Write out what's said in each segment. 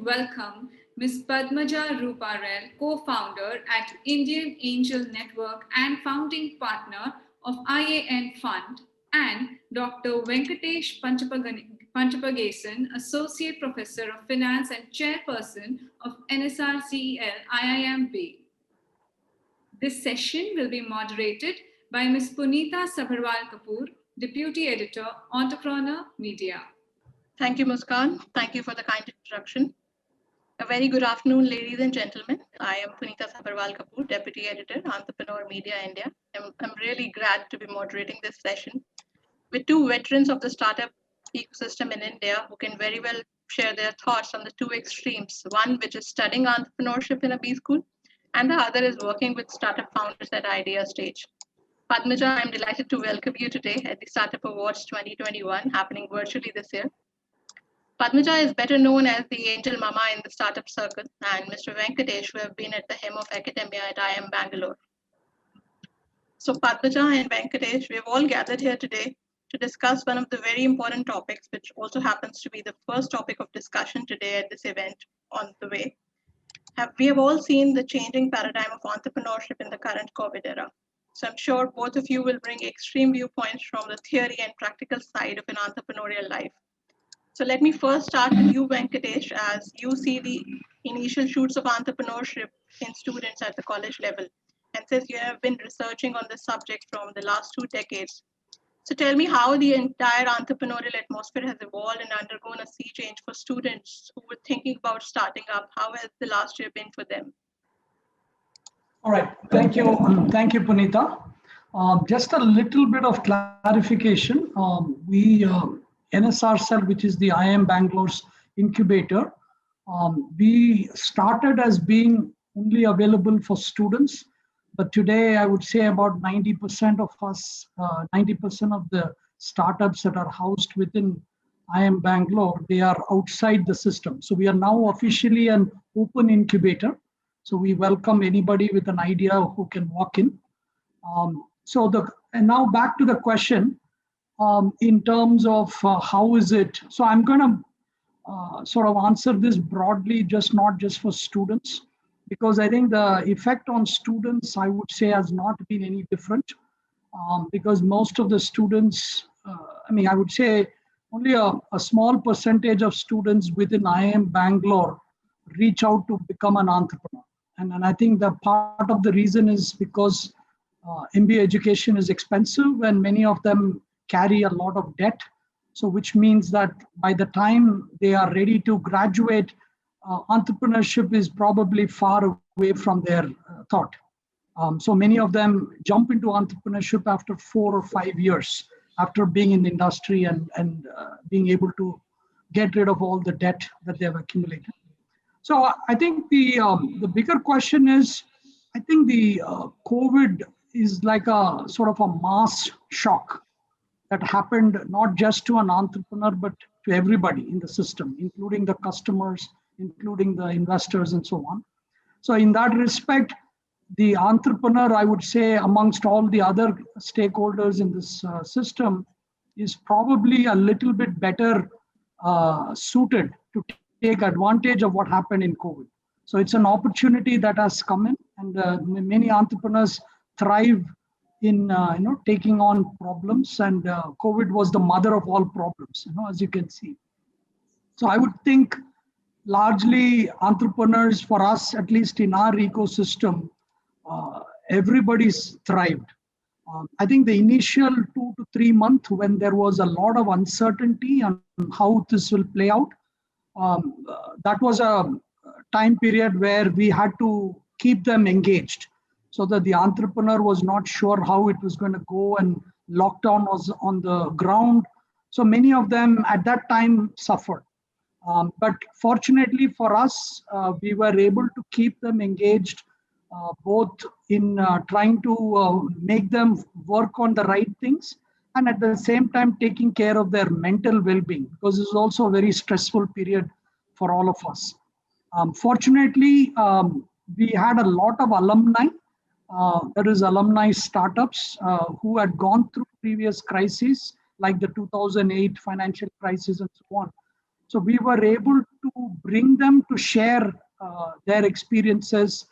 welcome Ms. Padmaja Ruparel, co-founder at Indian Angel Network and founding partner of IAN Fund, and Dr. Venkatesh Panchapagesan, Associate Professor of Finance and Chairperson of NSRCEL IIMB. This session will be moderated by Ms. Punita Sabharwal Kapoor, Deputy Editor, Entrepreneur Media. Thank you, Muskan. Thank you for the kind introduction. A very good afternoon, ladies and gentlemen. I am Punita Sabharwal Kapoor, Deputy Editor, Entrepreneur Media India. I'm really glad to be moderating this session with two veterans of the startup ecosystem in India who can very well share their thoughts on the two extremes, one which is studying entrepreneurship in a B school, and the other is working with startup founders at idea stage. Padmaja, I'm delighted to welcome you today at the Startup Awards 2021, happening virtually this year. Padmaja is better known as the angel mama in the startup circle, and Mr. Venkatesh, who have been at the helm of academia at IIM Bangalore. So Padmaja and Venkatesh, we have all gathered here today to discuss one of the very important topics, which also happens to be the first topic of discussion today at this event on the way. We have all seen the changing paradigm of entrepreneurship in the current COVID era. So I'm sure both of you will bring extreme viewpoints from the theory and practical side of an entrepreneurial life. So let me first start with you, Venkatesh, as you see the initial shoots of entrepreneurship in students at the college level. And since you have been researching on this subject from the last 2 decades, so tell me how the entire entrepreneurial atmosphere has evolved and undergone a sea change for students who were thinking about starting up. How has the last year been for them? All right, thank you. Thank you, Punita. Just a little bit of clarification. NSRCEL, which is the IIM Bangalore's incubator, we started as being only available for students, but today I would say about 90% of us, 90% of the startups that are housed within IIM Bangalore, they are outside the system. So we are now officially an open incubator. So we welcome anybody with an idea who can walk in. And now back to the question. In terms of how is it, so I'm going to sort of answer this broadly, not just for students, because I think the effect on students, I would say, has not been any different, because most of the students, I would say only a small percentage of students within IIM Bangalore reach out to become an entrepreneur. And I think the part of the reason is because MBA education is expensive and many of them carry a lot of debt. So which means that by the time they are ready to graduate, entrepreneurship is probably far away from their thought. So many of them jump into entrepreneurship after 4 or 5 years, after being in the industry and being able to get rid of all the debt that they have accumulated. So I think the bigger question is, I think the COVID is like a sort of a mass shock that happened not just to an entrepreneur, but to everybody in the system, including the customers, including the investors and so on. So in that respect, the entrepreneur, I would say, amongst all the other stakeholders in this system, is probably a little bit better suited to take advantage of what happened in COVID. So it's an opportunity that has come in, and many entrepreneurs thrive in taking on problems, and COVID was the mother of all problems, as you can see. So I would think largely entrepreneurs, for us, at least in our ecosystem, everybody's thrived. I think the initial 2 to 3 months when there was a lot of uncertainty on how this will play out, that was a time period where we had to keep them engaged, so that the entrepreneur was not sure how it was going to go, and lockdown was on the ground. So many of them at that time suffered. But fortunately for us, we were able to keep them engaged, both in trying to make them work on the right things, and at the same time taking care of their mental well-being, because this is also a very stressful period for all of us. Fortunately, we had a lot of alumni. There is alumni startups who had gone through previous crises like the 2008 financial crisis and so on. So we were able to bring them to share their experiences,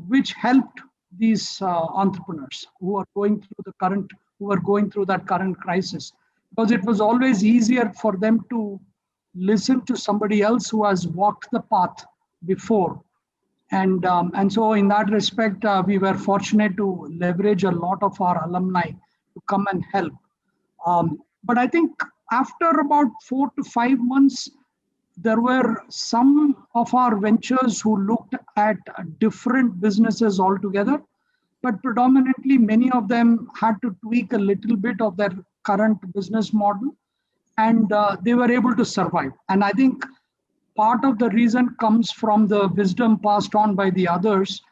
which helped these entrepreneurs who are going through that current crisis, because it was always easier for them to listen to somebody else who has walked the path before. And so in that respect, we were fortunate to leverage a lot of our alumni to come and help. But I think after about 4 to 5 months, there were some of our ventures who looked at different businesses altogether, but predominantly many of them had to tweak a little bit of their current business model, and they were able to survive. And I think part of the reason comes from the wisdom passed on by the others,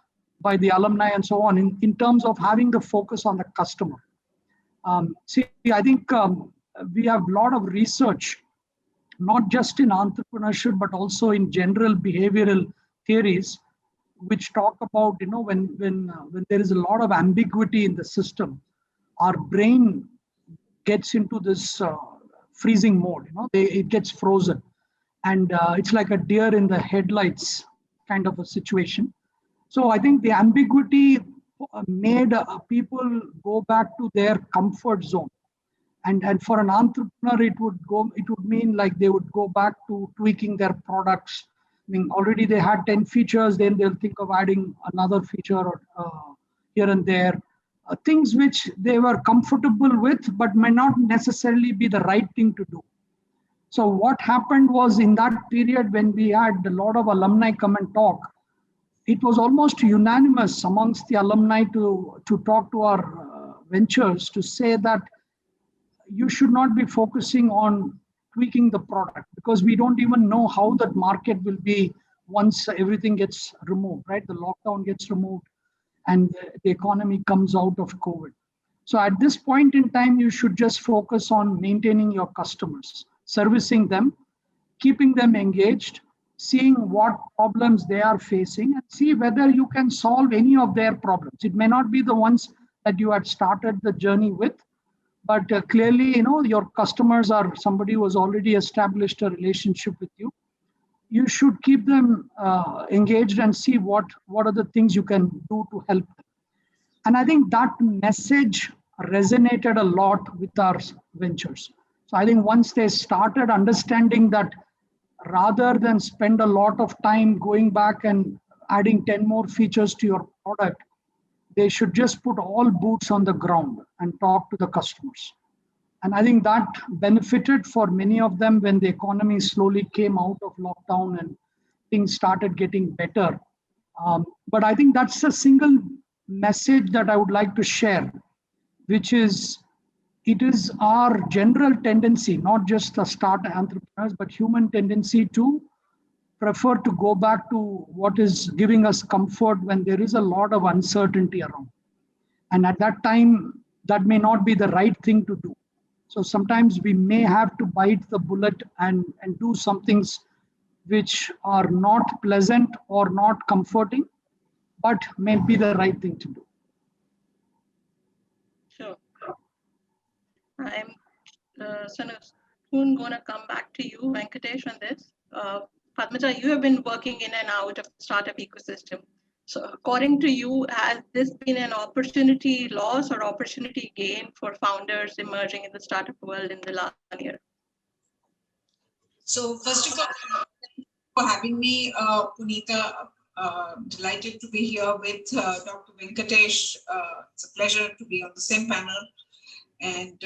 by the alumni and so on, in terms of having the focus on the customer. See, I think we have a lot of research, not just in entrepreneurship, but also in general behavioral theories, which talk about, when there is a lot of ambiguity in the system, our brain gets into this freezing mode. It gets frozen, and it's like a deer in the headlights kind of a situation. So I think the ambiguity made people go back to their comfort zone. And for an entrepreneur, it would mean like they would go back to tweaking their products. I mean, already they had 10 features, then they'll think of adding another feature here and there. Things which they were comfortable with, but may not necessarily be the right thing to do. So what happened was, in that period when we had a lot of alumni come and talk, it was almost unanimous amongst the alumni to talk to our ventures to say that you should not be focusing on tweaking the product, because we don't even know how that market will be once everything gets removed, right? The lockdown gets removed and the economy comes out of COVID. So at this point in time, you should just focus on maintaining your customers, servicing them, keeping them engaged, seeing what problems they are facing, and see whether you can solve any of their problems. It may not be the ones that you had started the journey with, but clearly, your customers are somebody who has already established a relationship with you. You should keep them engaged and see what are the things you can do to help them. And I think that message resonated a lot with our ventures. So I think once they started understanding that rather than spend a lot of time going back and adding 10 more features to your product, they should just put all boots on the ground and talk to the customers. And I think that benefited for many of them when the economy slowly came out of lockdown and things started getting better. But I think that's a single message that I would like to share, which is, it is our general tendency, not just the start entrepreneurs, but human tendency to prefer to go back to what is giving us comfort when there is a lot of uncertainty around. And at that time, that may not be the right thing to do. So sometimes we may have to bite the bullet and do some things which are not pleasant or not comforting, but may be the right thing to do. Sure. I'm soon going to come back to you, Venkatesh, on this. Padmaja, you have been working in and out of the startup ecosystem. So according to you, has this been an opportunity loss or opportunity gain for founders emerging in the startup world in the last year? So first of all, thank you for having me, Punita. Delighted to be here with Dr. Venkatesh. It's a pleasure to be on the same panel. And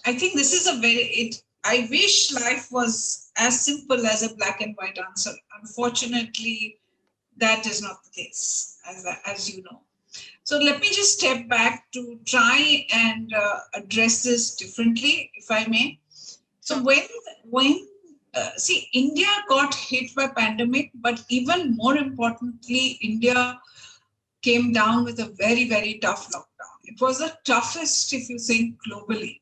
I think this is I wish life was as simple as a black and white answer. Unfortunately, that is not the case, as you know. So let me just step back to try and address this differently, if I may. So when India got hit by pandemic, but even more importantly, India came down with a very, very tough lockdown. It was the toughest, if you think globally,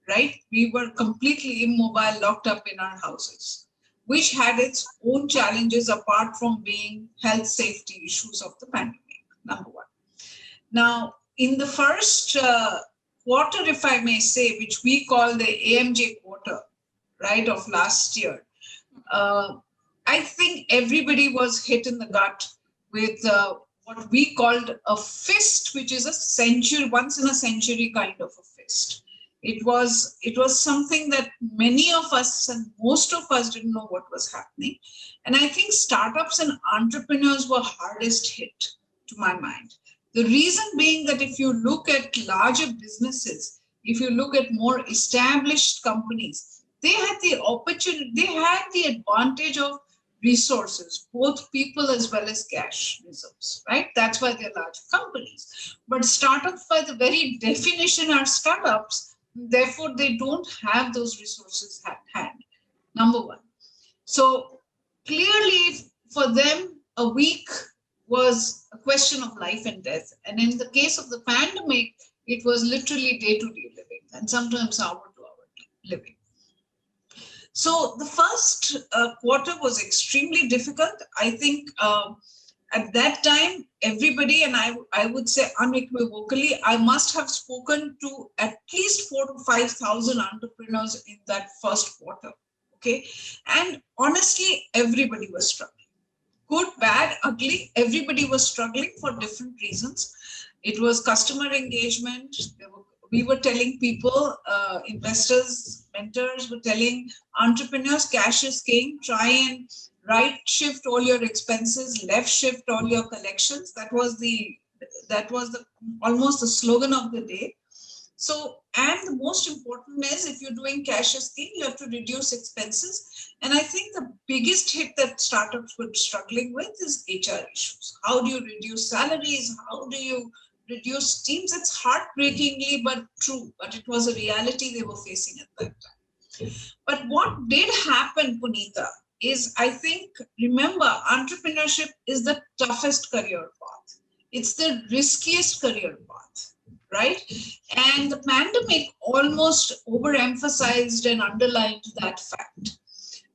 right? We were completely immobile, locked up in our houses, which had its own challenges apart from being health safety issues of the pandemic, number one. Now, in the first quarter, if I may say, which we call the AMJ quarter, right, of last year, I think everybody was hit in the gut with what we called a fist, which is a century, once in a century kind of a fist. It was something that many of us and most of us didn't know what was happening. And I think startups and entrepreneurs were hardest hit, to my mind. The reason being that if you look at larger businesses, if you look at more established companies, they had the opportunity, they had the advantage of resources, both people as well as cash reserves, right? That's why they're large companies. But startups, by the very definition, are startups. Therefore, they don't have those resources at hand, number one. So clearly, for them, a week was a question of life and death. And in the case of the pandemic, it was literally day-to-day living and sometimes hour-to-hour living. So the first quarter was extremely difficult. I think at that time, everybody, and I would say unequivocally, I must have spoken to at least 4,000 to 5,000 entrepreneurs in that first quarter. Okay. And honestly, everybody was struggling. Good, bad, ugly, everybody was struggling for different reasons. It was customer engagement. We were telling people, investors, mentors were telling entrepreneurs, cash is king. Try and right shift all your expenses, left shift all your collections. That was almost the slogan of the day. So, and the most important is, if you're doing cash is king, you have to reduce expenses. And I think the biggest hit that startups were struggling with is HR issues. How do you reduce salaries? How do you reduce teams? It's heartbreakingly but true, but it was a reality they were facing at that time. But what did happen, Punita, is, I think, remember, entrepreneurship is the toughest career path. It's the riskiest career path, right? And the pandemic almost overemphasized and underlined that fact.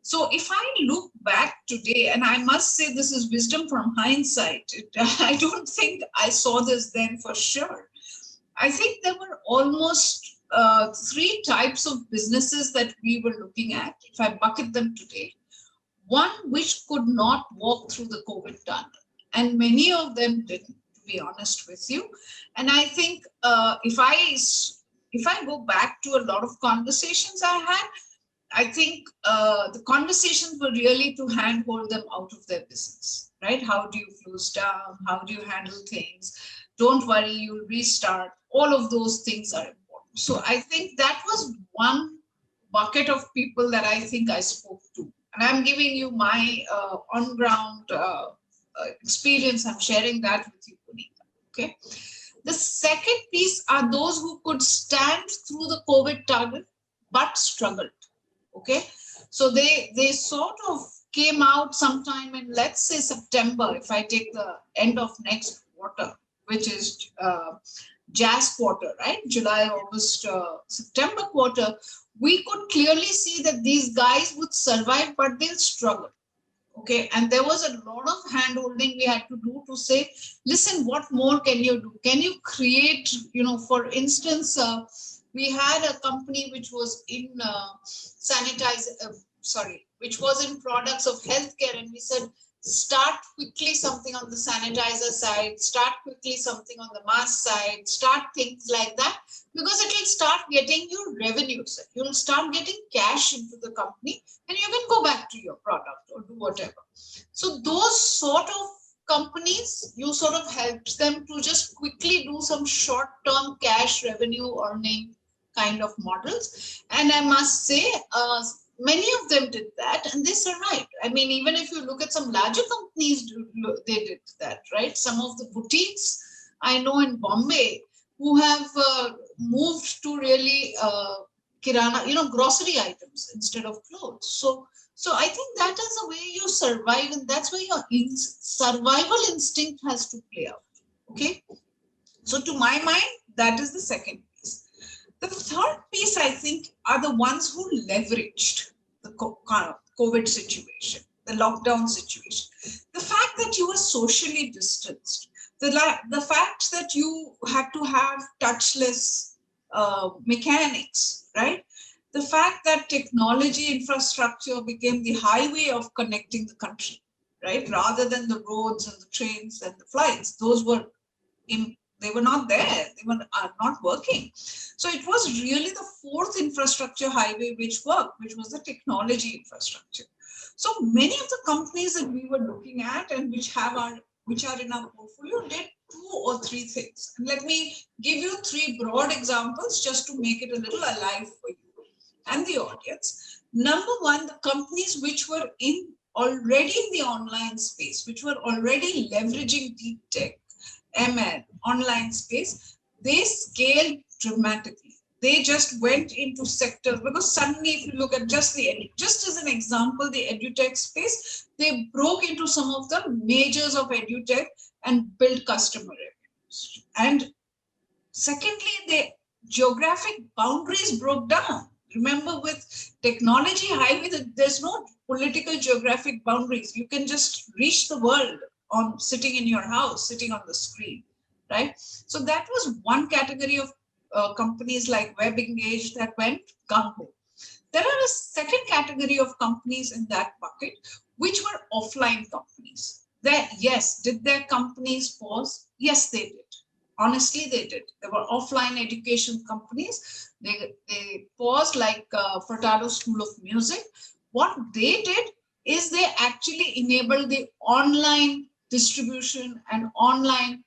So if I look back today, and I must say this is wisdom from hindsight, I don't think I saw this then for sure. I think there were almost 3 types of businesses that we were looking at, if I bucket them today. One which could not walk through the COVID tunnel, and many of them didn't, to be honest with you. And I think if I go back to a lot of conversations I had, I think the conversations were really to handhold them out of their business, right? How do you close down? How do you handle things? Don't worry, you'll restart. All of those things are important. So I think that was one bucket of people that I think I spoke to. And I'm giving you my on-ground experience. I'm sharing that with you, Punita. Okay. The second piece are those who could stand through the COVID tunnel but struggled. Okay, so they sort of came out sometime in, let's say, September, if I take the end of next quarter, which is jazz quarter, right? July, August, September quarter, we could clearly see that these guys would survive, but they'll struggle. Okay, and there was a lot of hand-holding we had to do to say, listen, what more can you do? Can you create, for instance, we had a company which was in which was in products of healthcare, and we said, start quickly something on the sanitizer side, start quickly something on the mask side, start things like that, because it will start getting you revenues. You'll start getting cash into the company, and you can go back to your product or do whatever. So those sort of companies, you sort of helped them to just quickly do some short-term cash revenue earning kind of models. And I must say, many of them did that and they survived. I mean, even if you look at some larger companies, they did that, right? Some of the boutiques I know in Bombay who have moved to really kirana, grocery items instead of clothes. So I think that is the way you survive, and that's where your survival instinct has to play out. Okay. So to my mind, that is the second piece. The third piece, I think, are the ones who leveraged the COVID situation, the lockdown situation. The fact that you were socially distanced, the fact that you had to have touchless mechanics, right? the fact that technology infrastructure became the highway of connecting the country, right? Rather than the roads and the trains and the flights, those were they were not there, they were not working. So it was really the fourth infrastructure highway which worked, which was the technology infrastructure. So many of the companies that we were looking at and which are in our portfolio did 2 or 3 things. And let me give you 3 broad examples just to make it a little alive for you and the audience. Number one, the companies which were already in the online space, which were already leveraging deep tech, ML, online space, they scaled dramatically. They just went into sectors, because suddenly if you look at just as an example, the edutech space, they broke into some of the majors of edutech and built customer revenues. And secondly, the geographic boundaries broke down. Remember, with technology highway, there's no political geographic boundaries. You can just reach the world on sitting in your house, sitting on the screen, right? So that was one category of companies like WebEngage that went gung-ho. There are a second category of companies in that bucket, which were offline companies. Did their companies pause? Yes, they did. Honestly, they did. There were offline education companies. They paused, like Furtado School of Music. What they did is they actually enabled the online distribution and online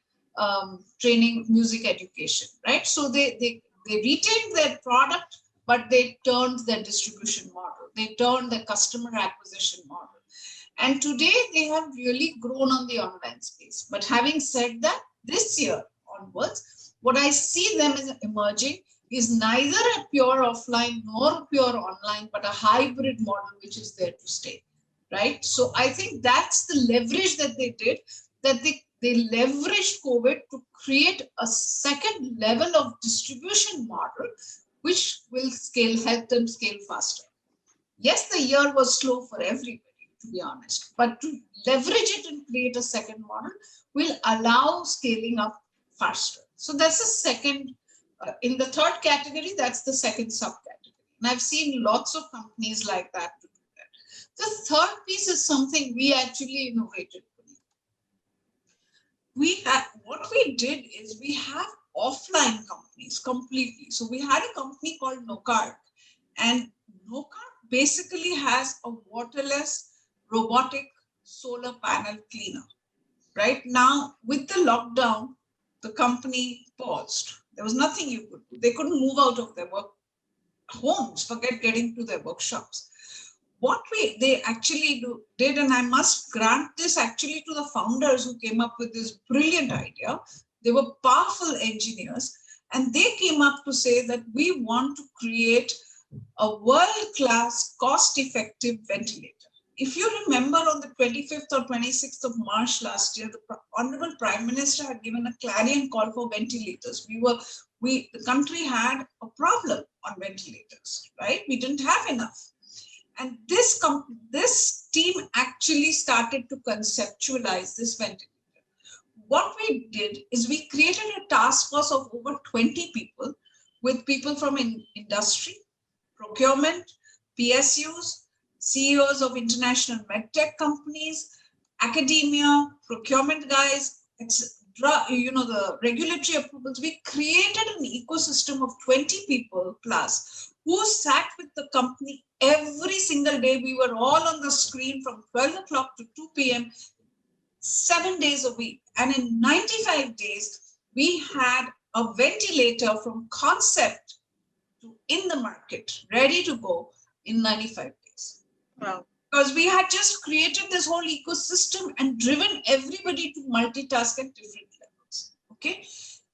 training, music education, right? So they retained their product, but they turned their distribution model. They turned their customer acquisition model. And today they have really grown on the online space. But having said that, this year onwards, what I see them as emerging is neither a pure offline nor a pure online, but a hybrid model which is there to stay, right? So I think that's the leverage that they did, that they leveraged COVID to create a second level of distribution model, which will help them scale faster. Yes, the year was slow for everybody, to be honest, but to leverage it and create a second model will allow scaling up faster. So that's the second. In the third category, that's the second subcategory. And I've seen lots of companies like that to do that. The third piece is something we actually innovated. What we did is we have offline companies completely. So we had a company called Nocard, and Nocard basically has a waterless robotic solar panel cleaner. Right now, with the lockdown, the company paused. There was nothing you could do. They couldn't move out of their homes, forget getting to their workshops. What they actually did, and I must grant this actually to the founders who came up with this brilliant idea. They were powerful engineers, and they came up to say that we want to create a world-class, cost-effective ventilator. If you remember, on the 25th or 26th of March last year, the Honorable Prime Minister had given a clarion call for ventilators. The country had a problem on ventilators, right? We didn't have enough. And this team actually started to conceptualize this ventilator. What we did is we created a task force of over 20 people, with people from industry, procurement, PSUs, CEOs of international medtech companies, academia, procurement guys, the regulatory approvals. We created an ecosystem of 20 people plus who sat with the company every single day. We were all on the screen from 12 o'clock to 2 p.m., 7 days a week. And in 95 days, we had a ventilator from concept to in the market, ready to go in 95 days. Wow. Because we had just created this whole ecosystem and driven everybody to multitask at different levels. Okay.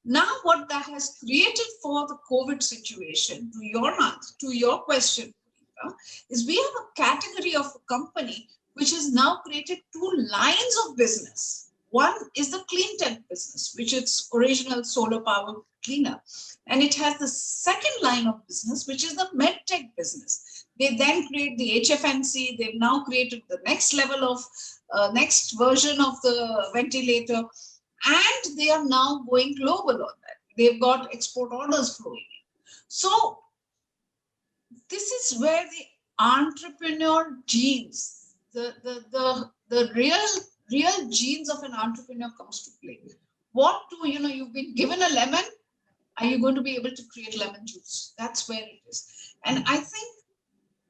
Now, what that has created for the COVID situation, to your question, is we have a category of a company which has now created 2 lines of business. One is the clean tech business, which is original solar power cleaner. And it has the second line of business, which is the medtech business. They then create the HFNC. They've now created the next level of, next version of the ventilator. And they are now going global on that. They've got export orders flowing in. So this is where the entrepreneur genes, the real genes of an entrepreneur comes to play. What do you know? You've been given a lemon. Are you going to be able to create lemon juice? That's where it is. And I think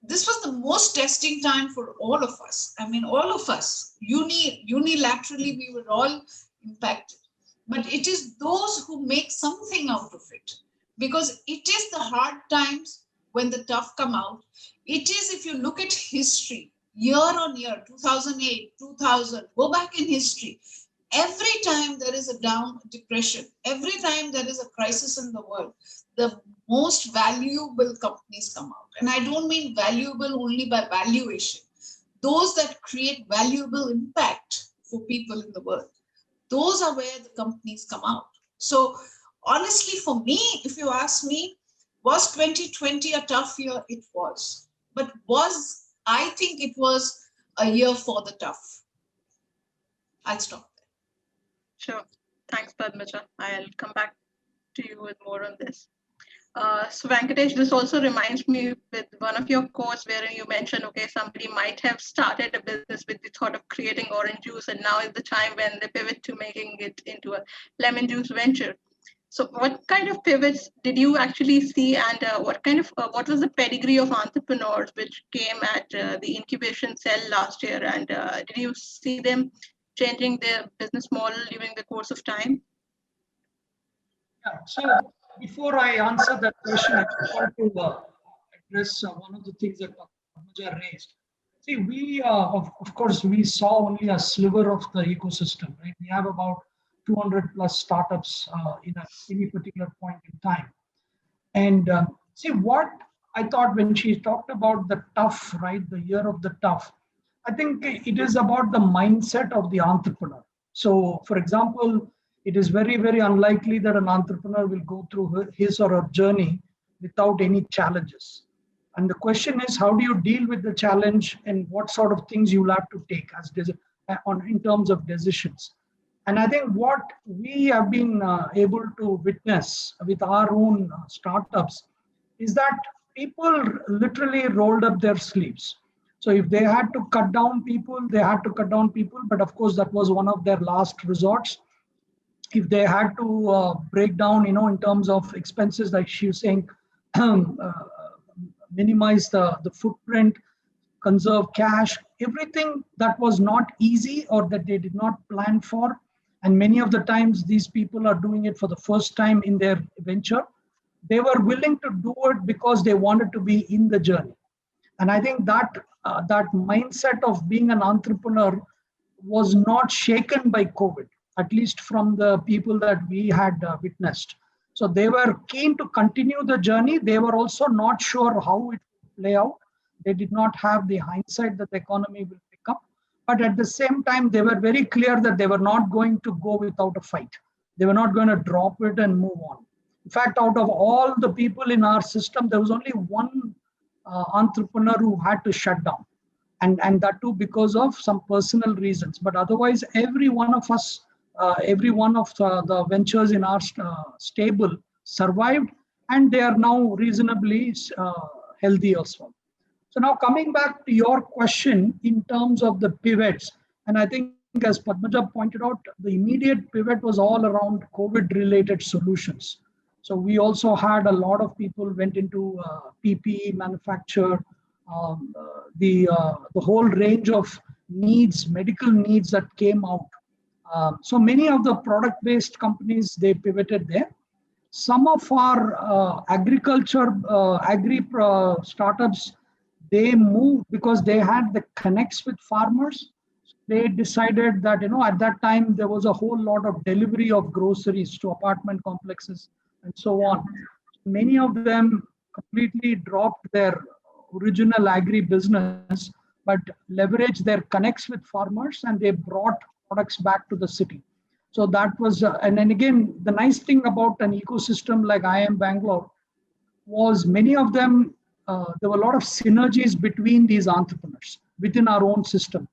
this was the most testing time for all of us. I mean, all of us, unilaterally, we were all impacted. But it is those who make something out of it, because it is the hard times when the tough come out. It is, if you look at history, year on year, 2008, 2000, go back in history, every time there is a depression, every time there is a crisis in the world, the most valuable companies come out. And I don't mean valuable only by valuation. Those that create valuable impact for people in the world, those are where the companies come out. So honestly, for me, if you ask me, was 2020 a tough year? It was. But I think it was a year for the tough. I'll stop there. Sure. Thanks, Padmaja. I'll come back to you with more on this. So Venkatesh, this also reminds me with one of your quotes wherein you mentioned, okay, somebody might have started a business with the thought of creating orange juice, and now is the time when they pivot to making it into a lemon juice venture. So what kind of pivots did you actually see, and what was the pedigree of entrepreneurs which came at the incubation cell last year, and did you see them changing their business model during the course of time? Yeah, so before I answer that question, I just want to address one of the things that Padmaja raised. See, we, of course, we saw only a sliver of the ecosystem, right? We have about 200 plus startups in any particular point in time. And see, what I thought when she talked about the tough, right, the year of the tough, I think it is about the mindset of the entrepreneur. So, for example, it is very, very unlikely that an entrepreneur will go through his or her journey without any challenges. And the question is, how do you deal with the challenge, and what sort of things you'll have to take as in terms of decisions. And I think what we have been able to witness with our own startups is that people literally rolled up their sleeves. So if they had to cut down people, they had to cut down people. But of course, that was one of their last resorts. If they had to break down, in terms of expenses, like she was saying, minimize the footprint, conserve cash, everything that was not easy or that they did not plan for. And many of the times these people are doing it for the first time in their venture. They were willing to do it because they wanted to be in the journey. And I think that mindset of being an entrepreneur was not shaken by COVID, at least from the people that we had witnessed. So they were keen to continue the journey. They were also not sure how it would play out. They did not have the hindsight that the economy will pick up. But at the same time, they were very clear that they were not going to go without a fight. They were not going to drop it and move on. In fact, out of all the people in our system, there was only one entrepreneur who had to shut down. And that too because of some personal reasons. But otherwise, every one of us, every one of the ventures in our stable survived, and they are now reasonably healthy as well. So now coming back to your question in terms of the pivots, and I think as Padmaja pointed out, the immediate pivot was all around COVID-related solutions. So we also had a lot of people went into PPE manufacture, the whole range of needs, medical needs that came out. So many of the product-based companies, they pivoted there. Some of our agriculture, startups, they moved because they had the connects with farmers. They decided that, at that time, there was a whole lot of delivery of groceries to apartment complexes and so on. Many of them completely dropped their original agri business, but leveraged their connects with farmers, and they brought products back to the city. So that was, and then again, the nice thing about an ecosystem like IIM Bangalore was many of them, there were a lot of synergies between these entrepreneurs within our own system.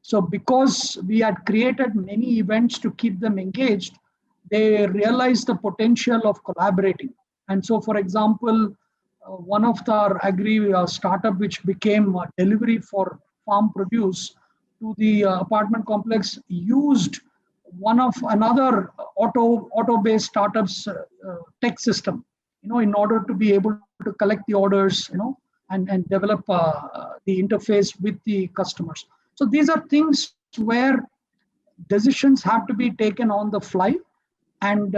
So because we had created many events to keep them engaged, they realized the potential of collaborating. And so, for example, one of our agri startup which became delivery for farm produce to the apartment complex used one of another auto-based startups tech system, in order to be able to collect the orders, and develop the interface with the customers. So these are things where decisions have to be taken on the fly, and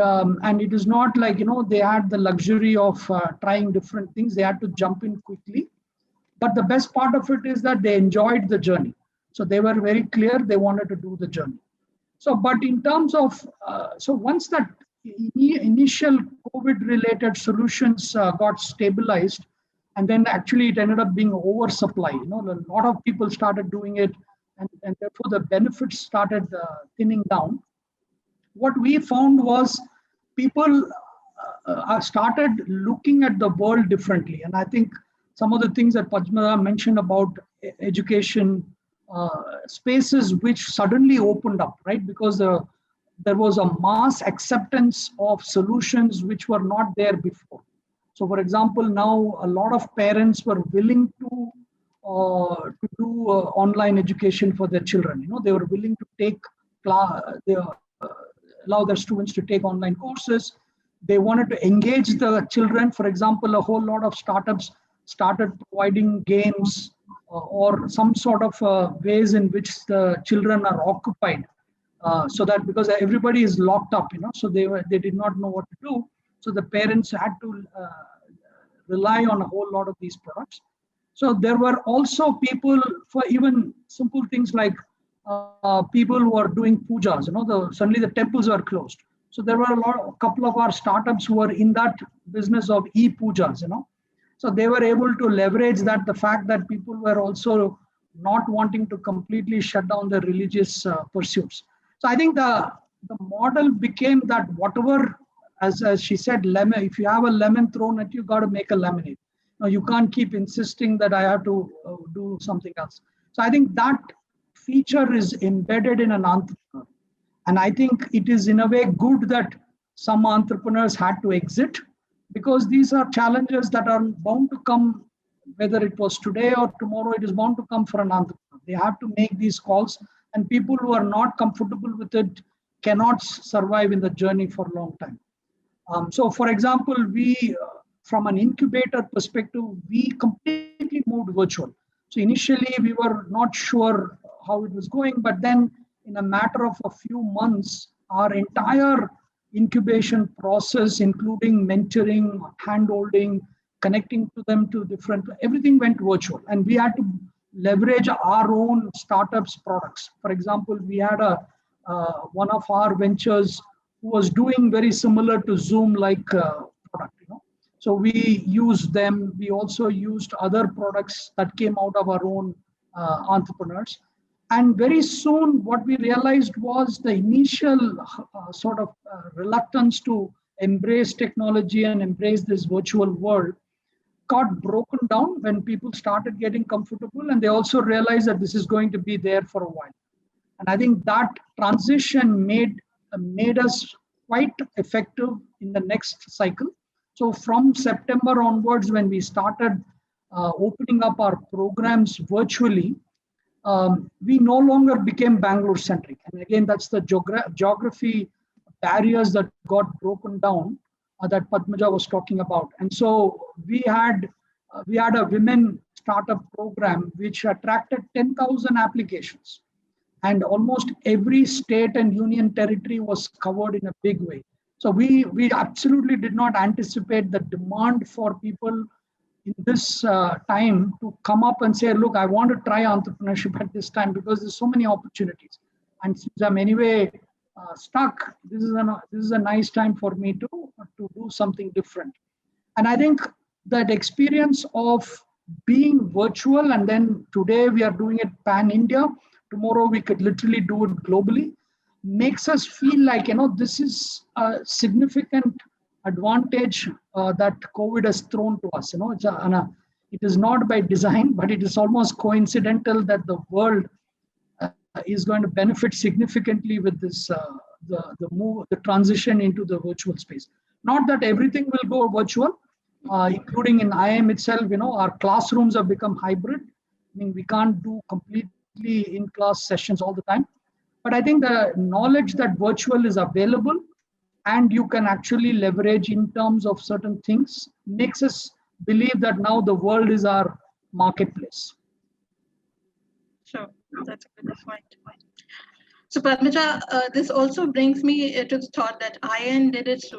it is not like they had the luxury of trying different things. They had to jump in quickly. But the best part of it is that they enjoyed the journey. So they were very clear they wanted to do the journey. So, but in terms of, so once that initial COVID-related solutions got stabilized, and then actually it ended up being oversupply. A lot of people started doing it, and therefore the benefits started thinning down. What we found was people started looking at the world differently. And I think some of the things that Padmaja mentioned about education, spaces which suddenly opened up, right? Because there was a mass acceptance of solutions which were not there before. So for example, now a lot of parents were willing to do online education for their children. They were willing to take allow their students to take online courses. They wanted to engage the children. For example, a whole lot of startups started providing games or some sort of ways in which the children are occupied, so that because everybody is locked up, so they did not know what to do. So the parents had to rely on a whole lot of these products. So there were also people for even simple things like people who are doing pujas. Suddenly the temples are closed. So there were a couple of our startups who were in that business of e-pujas. So they were able to leverage that, the fact that people were also not wanting to completely shut down their religious pursuits. So I think the model became that whatever, as she said, lemon. If you have a lemon thrown at you, got to make a lemonade. You can't keep insisting that I have to do something else. So I think that feature is embedded in an entrepreneur. And I think it is in a way good that some entrepreneurs had to exit, because these are challenges that are bound to come, whether it was today or tomorrow, it is bound to come for an entrepreneur. They have to make these calls, and people who are not comfortable with it cannot survive in the journey for a long time. So for example, we, from an incubator perspective, we completely moved virtual. So initially we were not sure how it was going, but then in a matter of a few months, our entire incubation process, including mentoring, handholding, connecting to them to different, everything went virtual. And we had to leverage our own startups products. For example, we had one of our ventures who was doing very similar to Zoom-like product. So we used them. We also used other products that came out of our own entrepreneurs. And very soon, what we realized was the initial sort of reluctance to embrace technology and embrace this virtual world got broken down when people started getting comfortable, and they also realized that this is going to be there for a while. And I think that transition made us quite effective in the next cycle. So from September onwards, when we started opening up our programs virtually, we no longer became Bangalore centric. And again, that's the geography barriers that got broken down that Padmaja was talking about. And so we had a women startup program which attracted 10,000 applications. And almost every state and union territory was covered in a big way. So we absolutely did not anticipate the demand for people in this time to come up and say, look, I want to try entrepreneurship at this time because there's so many opportunities. And since I'm anyway stuck, this is a nice time for me to do something different. And I think that experience of being virtual, and then today we are doing it pan-India, tomorrow we could literally do it globally, makes us feel like, this is a significant advantage that COVID has thrown to us. It is not by design, but it is almost coincidental that the world is going to benefit significantly with this, the transition into the virtual space. Not that everything will go virtual. including in IIM itself, our classrooms have become hybrid. I mean, we can't do completely in-class sessions all the time. But I think the knowledge that virtual is available and you can actually leverage in terms of certain things makes us believe that now the world is our marketplace. Sure, that's a good point. So Padmaja, this also brings me to the thought that IIN did its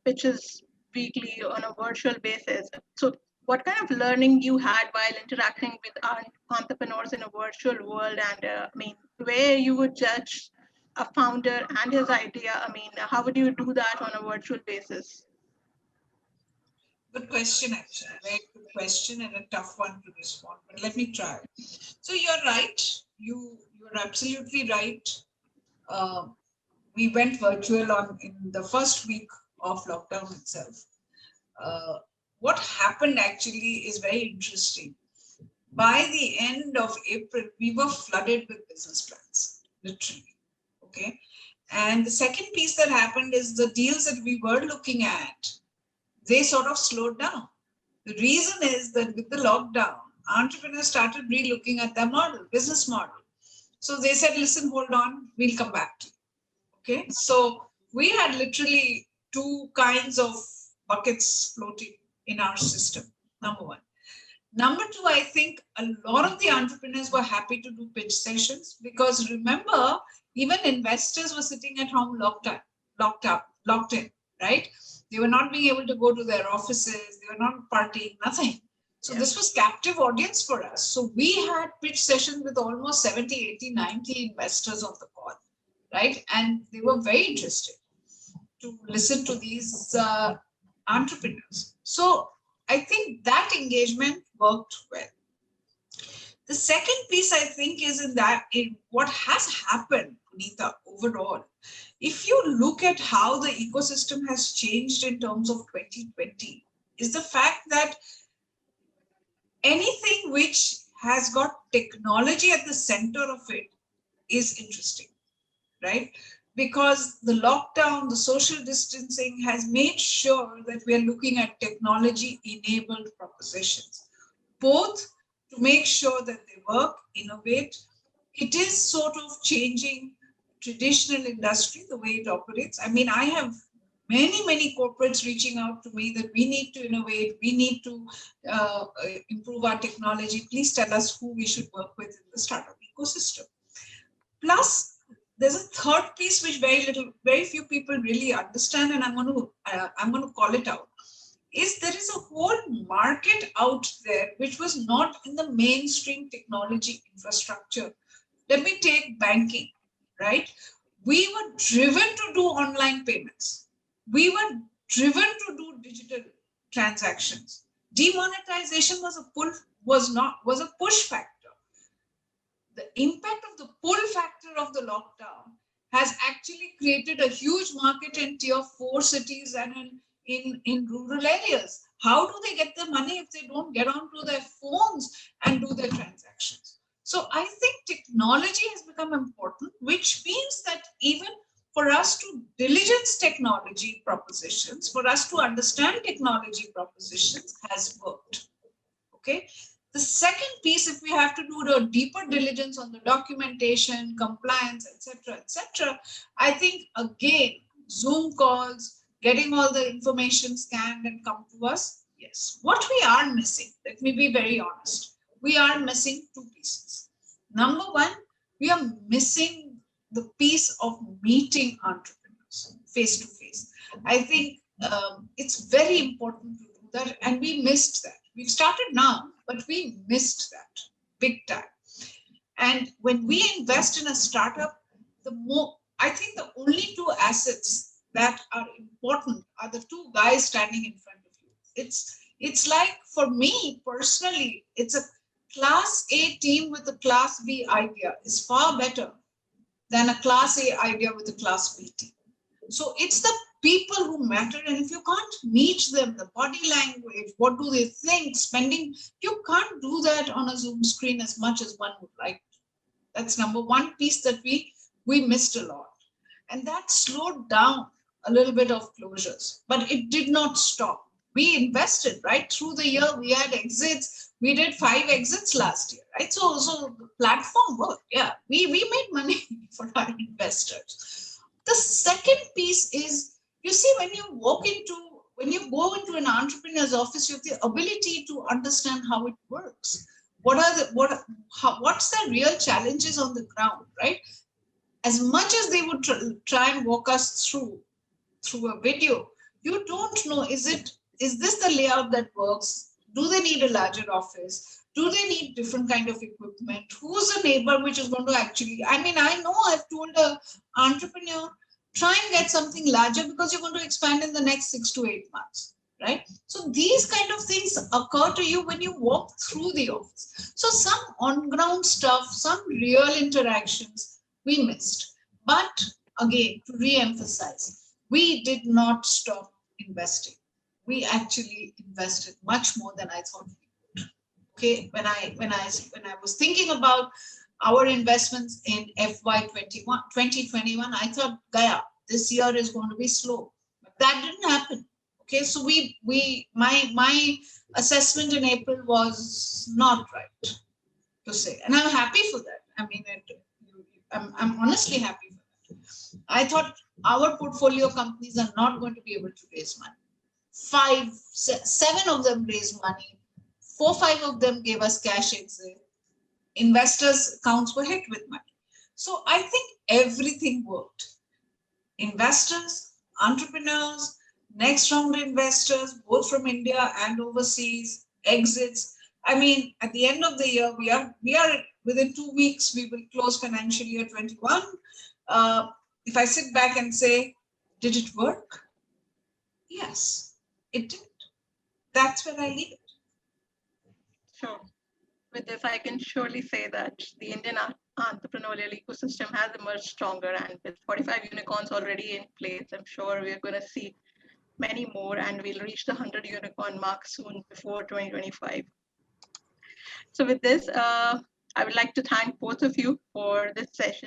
pitches weekly on a virtual basis. So what kind of learning you had while interacting with entrepreneurs in a virtual world, and I mean, where you would judge a founder and his idea? I mean, how would you do that on a virtual basis? Good question, actually. Very good question and a tough one to respond, but let me try. So you're right. You're absolutely right. We went virtual in the first week of lockdown itself. What happened actually is very interesting. By the end of April, we were flooded with business plans, literally. Okay. And the second piece that happened is the deals that we were looking at, they sort of slowed down. The reason is that with the lockdown, entrepreneurs started re-looking at their model, business model. So they said, listen, hold on, we'll come back to you. Okay, so we had literally two kinds of buckets floating in our system, number one. Number two, I think a lot of the entrepreneurs were happy to do pitch sessions because remember, even investors were sitting at home locked in, right? They were not being able to go to their offices, they were not partying, nothing. So this was captive audience for us. So we had pitch sessions with almost 70, 80, 90 investors on the call, right? And they were very interested to listen to these entrepreneurs. So I think that engagement worked well. The second piece I think is in what has happened, Punita, overall. If you look at how the ecosystem has changed in terms of 2020, is the fact that anything which has got technology at the center of it is interesting, right? Because the lockdown, the social distancing has made sure that we are looking at technology-enabled propositions, both to make sure that they work, innovate. It is sort of changing traditional industry, the way it operates. I mean, I have many corporates reaching out to me that we need to innovate, we need to improve our technology. Please tell us who we should work with in the startup ecosystem. Plus, there's a third piece which very few people really understand, and I'm going to call it out. Is there is a whole market out there which was not in the mainstream technology infrastructure. Let me take banking, right? We were driven to do online payments. We were driven to do digital transactions. Demonetization was a push factor. The impact of the pull factor of the lockdown has actually created a huge market in tier 4 cities and in rural areas. How do they get the money if they don't get onto their phones and do their transactions? So I think technology has become important, which means that even for us to diligence technology propositions, for us to understand technology propositions has worked. Okay. The second piece, if we have to do a deeper diligence on the documentation, compliance, etc., I think again, Zoom calls, getting all the information scanned and come to us. Yes. What we are missing, let me be very honest, we are missing two pieces. Number one, we are missing the piece of meeting entrepreneurs face to face. I think it's very important to do that, and we missed that. We've started now, but we missed that big time. And when we invest in a startup, I think the only two assets that are important are the two guys standing in front of you. It's like, for me personally, it's a class A team with a class B idea is far better than a class A idea with a class B team. So it's the people who matter, and if you can't meet them, the body language, what do they think, you can't do that on a Zoom screen as much as one would like. That's number one piece that we missed a lot. And that slowed down a little bit of closures, but it did not stop. we invested, right? Through the year, we had exits. We did 5 exits last year, right? So the platform worked. Yeah, we made money for our investors. The second piece is, you see, when you go into an entrepreneur's office, you have the ability to understand how it works. What's the real challenges on the ground, right? As much as they would try and walk us through a video, you don't know, is this the layout that works? Do they need a larger office? Do they need different kind of equipment? Who's a neighbor which is going to actually, I mean, I know I've told an entrepreneur, try and get something larger because you're going to expand in the next 6 to 8 months, right? So these kind of things occur to you when you walk through the office. So some on-ground stuff, some real interactions we missed. But again, to re-emphasize, we did not stop investing. We actually invested much more than I thought we would. Okay, when I was thinking about our investments in FY 2021, I thought, Gaya, this year is going to be slow. But that didn't happen. Okay, so my assessment in April was not right, to say, and I'm happy for that. I mean, I'm honestly happy for that. I thought our portfolio companies are not going to be able to raise money. 7 of them raised money. 4, 5 of them gave us cash exit. Investors' accounts were hit with money. So I think everything worked. Investors, entrepreneurs, next round investors, both from India and overseas, exits. I mean, at the end of the year, we are within 2 weeks, we will close financial year 21. If I sit back and say, did it work? Yes, it did. That's where I leave it. Sure. With this, I can surely say that the Indian entrepreneurial ecosystem has emerged stronger, and with 45 unicorns already in place, I'm sure we're going to see many more, and we'll reach the 100 unicorn mark soon before 2025. So with this, I would like to thank both of you for this session.